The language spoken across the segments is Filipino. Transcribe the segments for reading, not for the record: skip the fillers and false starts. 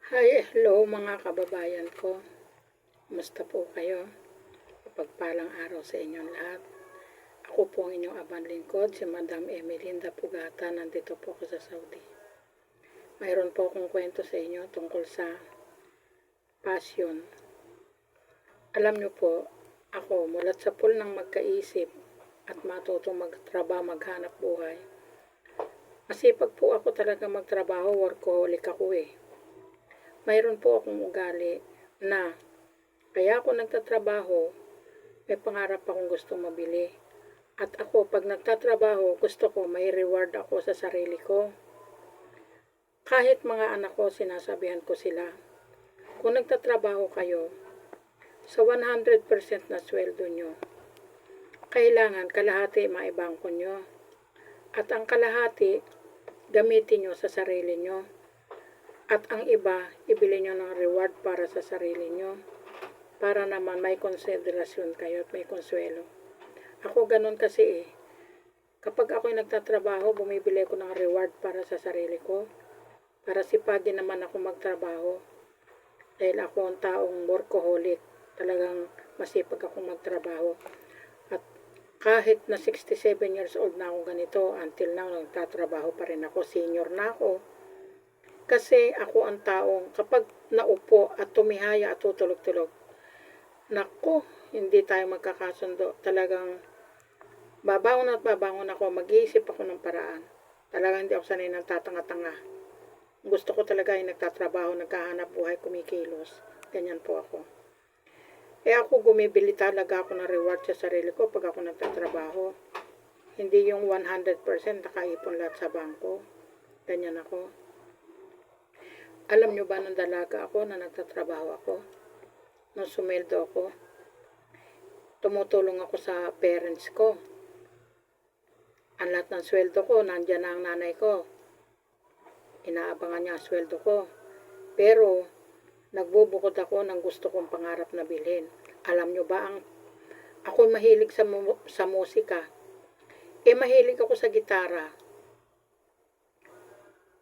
Hi, hello mga kababayan ko. Kumusta po kayo? Pagpalang araw sa inyong lahat. Ako po ang inyong abang lingkod, si Madam Emelinda Pugata. Nandito po ako sa Saudi. Mayroon po akong kwento sa inyo tungkol sa passion. Alam niyo po, ako mulat sa pool ng magkaisip at matutong magtrabaho, maghanap buhay. Masipag po ako talaga magtrabaho, workaholic ako eh. Mayroon po akong ugali na kaya ako nagtatrabaho, may pangarap akong gusto mabili. At ako, pag nagtatrabaho, gusto ko may reward ako sa sarili ko. Kahit mga anak ko, sinasabihan ko sila, kung nagtatrabaho kayo, sa 100% na sweldo nyo, kailangan kalahati maibangko nyo. At ang kalahati, gamitin nyo sa sarili nyo. At ang iba, ibili nyo ng reward para sa sarili nyo. Para naman may konsiderasyon kayo at may konsuelo. Ako ganun kasi eh. Kapag ako'y nagtatrabaho, bumibili ako ng reward para sa sarili ko. Para sipagin naman ako magtrabaho. Dahil ako ang taong workaholic. Talagang masipag akong magtrabaho. At kahit na 67 years old na ako ganito, until now, nagtatrabaho pa rin ako. Senior na ako. Kasi ako ang taong kapag naupo at tumihaya at tutulog-tulog, naku, hindi tayo magkakasundo. Talagang babangon at babangon ako, mag-iisip ako ng paraan. Talagang hindi ako sanay ng tatanga-tanga. Gusto ko talaga ay nagtatrabaho, nagkahanap buhay, kumikilos. Ganyan po ako. Ako gumibili talaga ako ng reward sa sarili ko pag ako nagtatrabaho. Hindi yung 100% nakaipon lahat sa bangko. Ganyan ako. Alam nyo ba nung dalaga ako na nagtatrabaho ako? Nung sumeldo ako, tumutulong ako sa parents ko. Ang lahat ng sweldo ko, nandyan na ang nanay ko. Inaabangan niya ang sweldo ko. Pero, nagbubukod ako ng gusto kong pangarap na bilhin. Alam nyo ba, ako'y mahilig sa musika. Mahilig ako sa gitara.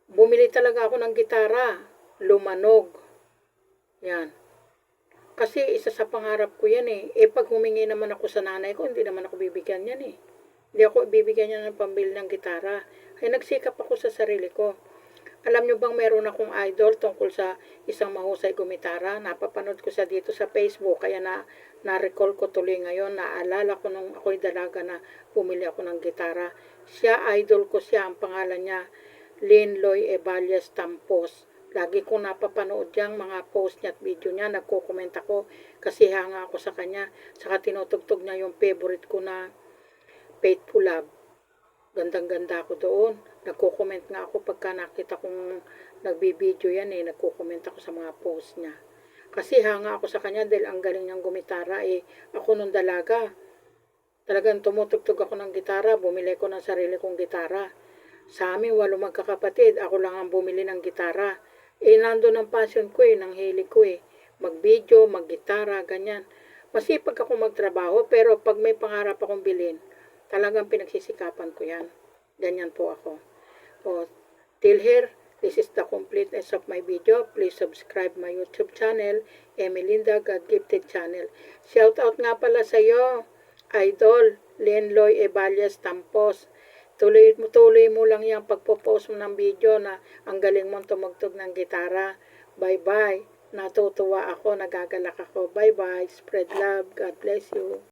Bumili talaga ako ng gitara. Lumanog. Yan. Kasi isa sa pangarap ko yan eh. Pag humingi naman ako sa nanay ko, hindi naman ako bibigyan yan eh. Hindi ako bibigyan yan ng pambili ng gitara. Ay nagsikap ako sa sarili ko. Alam nyo bang meron akong idol tungkol sa isang mahusay gumitara? Napapanood ko siya dito sa Facebook. Kaya na-recall ko tuloy ngayon. Naalala ko nung ako'y dalaga na bumili ako ng gitara. Siya, idol ko siya. Ang pangalan niya, Linloy Eballes Tampos. Lagi kong napapanood yung mga post niya at video niya. Nagko-comment ako kasi hanga ako sa kanya. Saka tinutugtog niya yung favorite ko na Faithful Love. Gandang-ganda ako doon. Nagko-comment nga ako pagka nakita kong nagbibideo yan eh. Nagko-comment ako sa mga post niya. Kasi hanga ako sa kanya dahil ang galing niyang gumitara eh. Ako nung dalaga, talagang tumutugtog ako ng gitara. Bumili ko ng sarili kong gitara. Sa amin, 8 magkakapatid. Ako lang ang bumili ng gitara. Nandun ang passion ko eh, ng hilig ko eh. Mag-video, mag-gitara, ganyan. Masipag ako magtrabaho, pero pag may pangarap akong bilhin, talagang pinagsisikapan ko yan. Ganyan po ako. Till here, this is the completeness of my video. Please subscribe my YouTube channel, Emelinda God Gifted Channel. Shout out nga pala sa iyo, Idol, Linloy Eballes Tampos. Tuloy mo lang yung pagpo-post mo ng video na ang galing mong tumugtog ng gitara. Bye-bye. Natutuwa ako, nagagalak ako. Bye-bye. Spread love. God bless you.